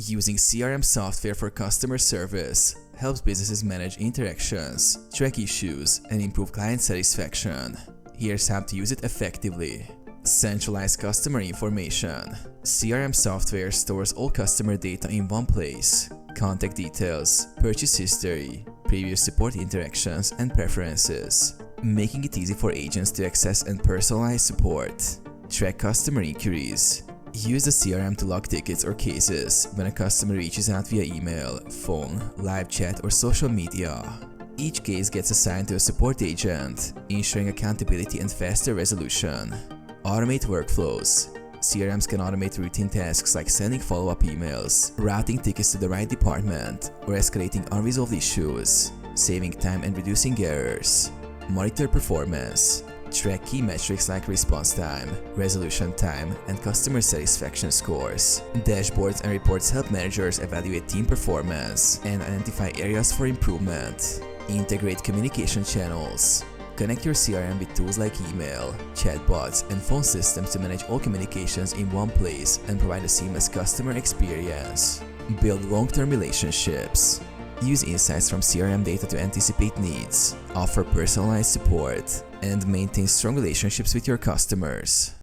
Using CRM software for customer service helps businesses manage interactions, track issues, and improve client satisfaction. Here's how to use it effectively. Centralized customer information. CRM software stores all customer data in one place: contact details, purchase history, previous support interactions, and preferences, making it easy for agents to access and personalize support. Track customer inquiries. Use the CRM to log tickets or cases when a customer reaches out via email, phone, live chat, or social media. Each case gets assigned to a support agent, ensuring accountability and faster resolution. Automate workflows. CRMs can automate routine tasks like sending follow-up emails, routing tickets to the right department, or escalating unresolved issues, saving time and reducing errors. Monitor performance. Track key metrics like response time, resolution time, and customer satisfaction scores. Dashboards and reports help managers evaluate team performance and identify areas for improvement. Integrate communication channels. Connect your CRM with tools like email, chatbots, and phone systems to manage all communications in one place and provide a seamless customer experience. Build long-term relationships. Use insights from CRM data to anticipate needs, offer personalized support, and maintain strong relationships with your customers.